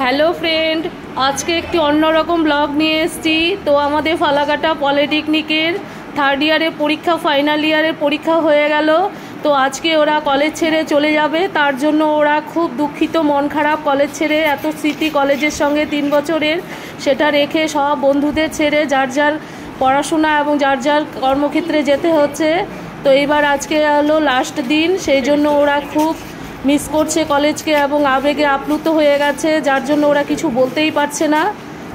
Hello friend, আজকে একটি অন্যরকম ব্লগ নিয়ে এসেছি। তো আমাদের ফালাকাটা পলিটেকনিকের থার্ড ইয়ারের পরীক্ষা, ফাইনাল ইয়ারের পরীক্ষা হয়ে গেল। তো আজকে ওরা কলেজ ছেড়ে চলে যাবে, তার জন্য ওরা খুব দুঃখিত, মন খারাপ। কলেজ ছেড়ে এত স্মৃতি কলেজের সঙ্গে 3 বছরের, সেটা রেখে সব বন্ধুদের ছেড়ে যার যার পড়াশোনা এবং যার যার কর্মক্ষেত্রে যেতে হচ্ছে। তো এইবার আজকে হলো লাস্ট দিন, সেই জন্য ওরা খুব মিস করছে কলেজকে এবং আবেগে আপ্লুত হয়ে গেছে, যার জন্য ওরা কিছু বলতেই পারছে না।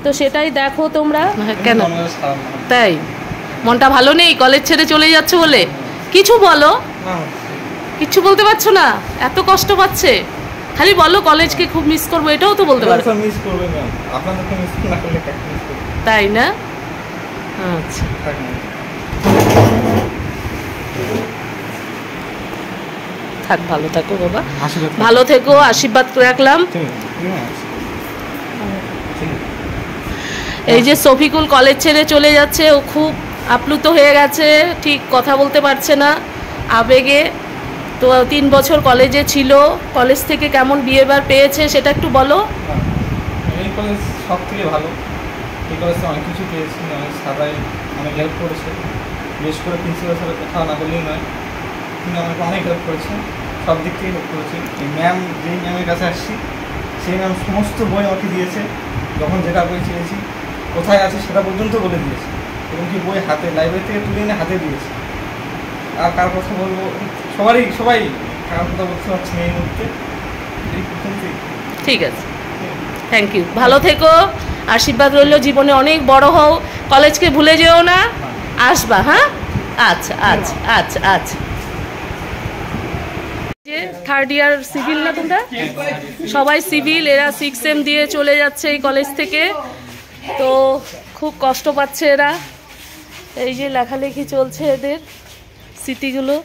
তো সেটাই দেখো তোমরা। কেন তাই মনটা ভালো নেই কলেজ ছেড়ে চলে যাচ্ছে বলে? কিছু বলো, কিছু বলতে পারছো না, এত কষ্ট পাচ্ছে। খালি বলো কলেজকে খুব মিস করবো, এটাও তো বলতে পারো। তাই না? আচ্ছা, থাক, ভালো থাকো বাবা, ভালো থেকো, আশীর্বাদ করে রাখলাম। এই যে শফিকুল কলেজ ছেড়ে চলে যাচ্ছে, ও খুব আপ্লুত হয়ে গেছে, ঠিক কথা বলতে পারছে না আবেগে। তো 3 বছর কলেজে ছিল, কলেজ থেকে কেমন বিহেভিয়ার পেয়েছে সেটা একটু বলো। এই কলেজ সব থেকে ভালো, এই কলেজে অনেক কিছু পেয়েছি, অনেক সবাই অনেক হেল্প করেছে, বিশেষ করে প্রিন্সিপাল স্যারের কথা না বললেই নয়, তিনি আমাকে অনেক হেল্প করেছেন, সব দিক থেকে হেল্প করেছেন। এই ম্যাম, যেই ম্যামের কাছে আসছি সেই ম্যাম সমস্ত বই আমাকে দিয়েছে, যখন যেটা বই চেয়েছি কোথায় আছে সেটা পর্যন্ত বলে দিয়েছে, এবং কি বই হাতে লাইব্রেরি থেকে তুলে এনে হাতে দিয়েছে। আর কার কথা বলবো, সবাই কার কথা বলতে পারছি না এই মুহূর্তে। ঠিক আছে, থ্যাংক ইউ, ভালো থেকো, আশীর্বাদ রইল, জীবনে অনেক বড় হও, কলেজকে ভুলে যেও না, আসবা। হ্যাঁ, আচ্ছা আচ্ছা আচ্ছা আচ্ছা। যে থার্ড ইয়ার সিভিল না তোমরা সবাই সিভিল, এরা 6M দিয়ে চলে যাচ্ছে এই কলেজ থেকে। তো খুব কষ্ট পাচ্ছে এরা, এই যে লেখালেখি চলছে এদের স্মৃতিগুলো।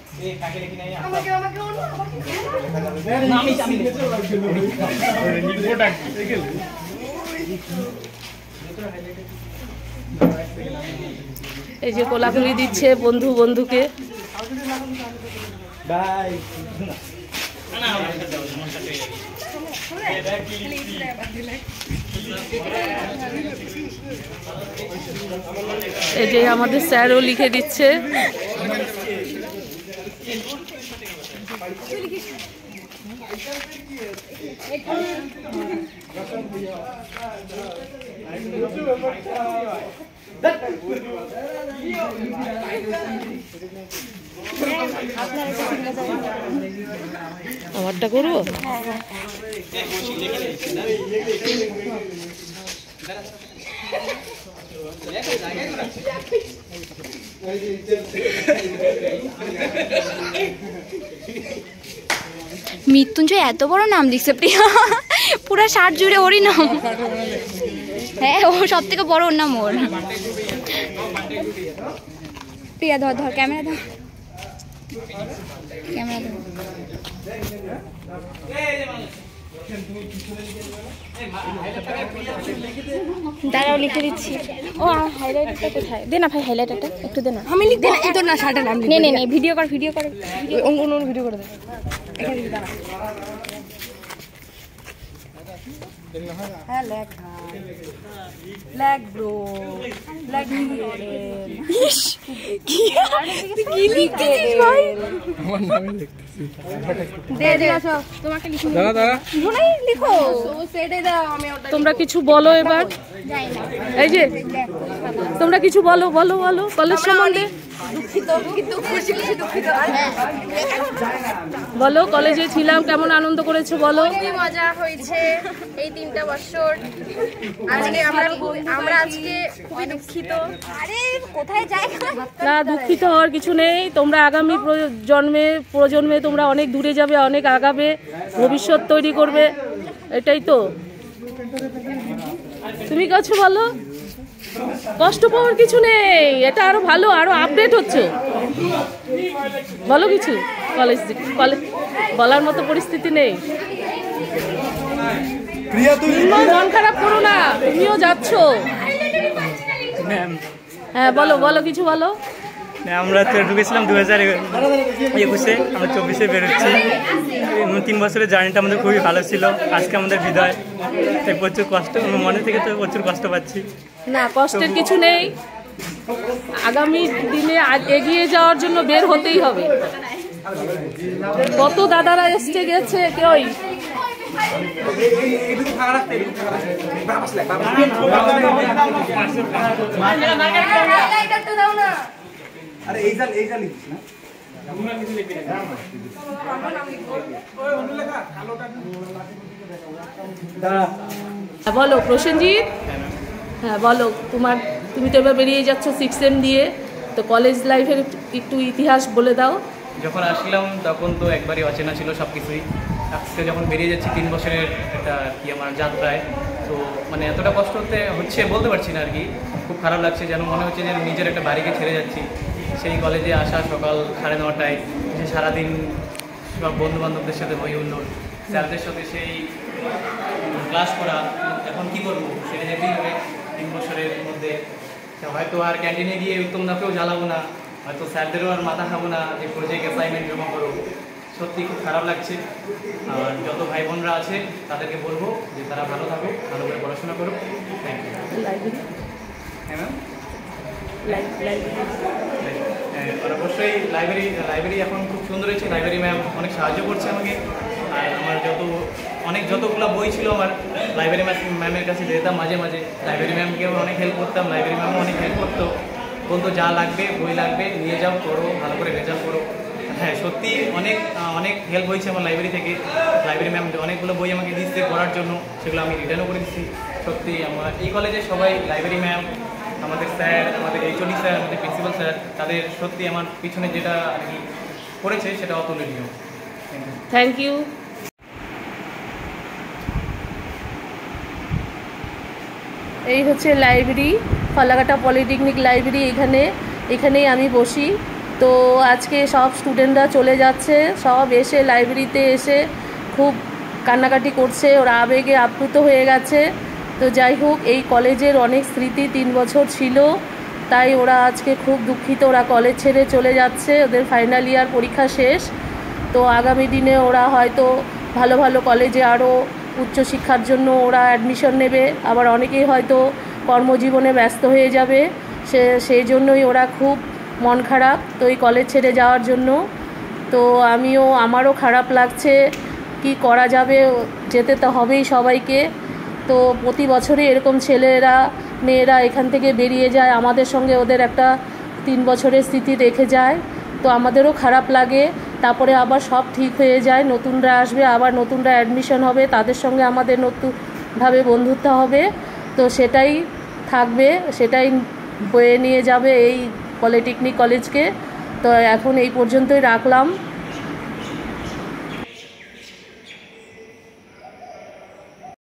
এই যে কোলাকুলি দিচ্ছে বন্ধু বন্ধুকে। এই যে আমাদের স্যারও লিখে দিচ্ছে। আমারটা করবো। মৃত্যুঞ্জয় এত বড় নাম লিখছে প্রিয়া, পুরা 60 জুড়ে ওরই নাম। হ্যাঁ, ও সব থেকে বড়, ওর নাম ওর। প্রিয়া ধর ধর, ক্যামেরা ধর, ক্যামেরা ধর। দাঁড়াও, লিখে দিচ্ছি। ও হাইলাইটারটা কোথায়? দে না ভাই, হাইলাইটারটা একটু দে না। আমি লিখ দে না, এই তো না, শার্টের নাম নে নে নে, ভিডিও কর, ভিডিও কর, অন্য ভিডিও করে দে। এখানে দাঁড়া। হ্যাঁ, লেখা লেখ ব্রো, লেখ কি লিখতেছিস ভাই? আমার নামে লিখতেছি। দে দে, আসো তোমাকে লিখো। দাঁড়া দাঁড়া, লিখো নাই, লিখো। সেটাই দাও, আমি ওটা। তোমরা কিছু বলো এবার। এই যে তোমরা কিছু বলো, বলো বলো কলেজ সম্বন্ধে। দুঃখিত, কিন্তু খুশি খুশি দুঃখিত। বলো, কলেজে ছিলাম, কেমন আনন্দ করেছো বলো। খুবই মজা হয়েছে এই 3টা বছর। আজকে আমরা আজকে খুবই দুঃখিত। আরে কোথায় যাই না, দুঃখিত হওয়ার কিছু নেই। তোমরা আগামী প্রজন্মে তোমরা অনেক দূরে যাবে, অনেক আগাবে, ভবিষ্যৎ তৈরি করবে, এটাই তো। তুমি কিছু বলো। কষ্ট পাওয়ার কিছু নেই, এটা আরো ভালো, আরো আপডেট হচ্ছে। বলো কিছু। কলেজ বলার মতো পরিস্থিতি নেই। মন খারাপ করো না, তুমিও যাচ্ছ। হ্যাঁ বলো, বলো কিছু বলো। আমরা তো ঢুকেছিলাম 2021-এ, আমরা 24-এ বেরোচ্ছি। 3 বছরের জার্নিটা আমাদের খুবই ভালো ছিল। আজকে আমাদের বিদায়, তাই প্রচুর কষ্ট, মনে থেকে তো প্রচুর কষ্ট পাচ্ছি। না, কষ্টের কিছু নেই, আগামী দিনে এগিয়ে যাওয়ার জন্য বের হতেই হবে। কত দাদারা এসছে গেছে, কেউই বলো প্রসেনজিৎ। হ্যাঁ বলো, তুমি তো এবার বেরিয়ে যাচ্ছ 6M দিয়ে, তো কলেজ লাইফের একটু ইতিহাস বলে দাও। যখন আসলাম তখন তো একবারই অচেনা ছিল সব কিছুই। আজকে যখন বেরিয়ে যাচ্ছি 3 বছরের একটা আমার যাত্রায়, তো মানে এতটা কষ্ট হচ্ছে বলতে পারছি না আর কি। খুব খারাপ লাগছে, যেন মনে হচ্ছে যে নিজের একটা বাড়িকে ছেড়ে যাচ্ছি। সেই কলেজে আসা সকাল 9:30টায়, যে সারাদিন সব বন্ধুবান্ধবদের সাথে হই হুল্লোড়, স্যারদের সাথে সেই ক্লাস করা, এখন কী করবো সেটা যেতেই হবে 3 বছরের মধ্যে। হয়তো আর ক্যান্টিনে গিয়ে উত্তমদাকেও জ্বালাবো না, হয়তো স্যারদেরও আর মাথা খাবো না যে প্রজেক্ট অ্যাসাইনমেন্ট জমা করো। সত্যি খুব খারাপ লাগছে। আর যত ভাই বোনরা আছে তাদেরকে বলবো যে তারা ভালো থাকুক, ভালো করে পড়াশোনা করুক। Thank you. হ্যাঁ ম্যাম, আর অবশ্যই লাইব্রেরি এখন খুব সুন্দর হয়েছে। লাইব্রেরি ম্যাম অনেক সাহায্য করছে আমাকে। আর আমার যতগুলো বই ছিল আমার লাইব্রেরি ম্যামের কাছে যেতাম মাঝে মাঝে। লাইব্রেরি ম্যামকেও অনেক হেল্প করতাম, লাইব্রেরি ম্যামও অনেক হেল্প করতো, বলতো যা লাগবে বই লাগবে নিয়ে যাও, পড়ো, ভালো করে রেজাল্ট করো। হ্যাঁ সত্যি অনেক হেল্প হয়েছে আমার লাইব্রেরি থেকে। লাইব্রেরি ম্যাম অনেকগুলো বই আমাকে দিচ্ছে পড়ার জন্য, সেগুলো আমি রিটার্নও করে দিচ্ছি। সত্যি আমার এই কলেজে সবাই, লাইব্রেরি ম্যাম, আমাদের স্যার, আমাদের HOD স্যার, আমাদের প্রিন্সিপাল স্যার, তাদের সত্যি আমার পিছনে যেটা আর কি করেছে সেটা অতুলনীয়। Thank you. এই হচ্ছে লাইব্রেরি, ফালাকাটা পলিটেকনিক লাইব্রেরি। এখানেই আমি বসি। তো আজকে সব স্টুডেন্টরা চলে যাচ্ছে, সব এসে লাইব্রেরিতে এসে খুব কান্নাকাটি করছে, ওরা আবেগে আপ্লুত হয়ে গেছে। তো যাই হোক, এই কলেজের অনেক স্মৃতি 3 বছর ছিল, তাই ওরা আজকে খুব দুঃখিত। ওরা কলেজ ছেড়ে চলে যাচ্ছে, ওদের ফাইনাল ইয়ার পরীক্ষা শেষ। তো আগামী দিনে ওরা হয়তো ভালো ভালো কলেজে আরও উচ্চশিক্ষার জন্য ওরা অ্যাডমিশন নেবে, আবার অনেকেই হয়তো কর্মজীবনে ব্যস্ত হয়ে যাবে। সেই জন্যই ওরা খুব মন খারাপ তো এই কলেজ ছেড়ে যাওয়ার জন্য। তো আমারও খারাপ লাগছে, কি করা যাবে, যেতে তো হবেই সবাইকে। তো প্রতি বছরই এরকম ছেলেরা মেয়েরা এখান থেকে বেরিয়ে যায়, আমাদের সঙ্গে ওদের একটা 3 বছরের স্মৃতি রেখে যায়। তো আমাদেরও খারাপ লাগে। তারপরে আবার সব ঠিক হয়ে যায়, নতুনরা আসবে, আবার নতুনরা অ্যাডমিশন হবে, তাদের সঙ্গে আমাদের নতুনভাবে বন্ধুত্ব হবে। তো সেটাই থাকবে, সেটাই বয়ে নিয়ে যাবে এই পলিটেকনিক কলেজকে। তো এখন এই পর্যন্তই রাখলাম।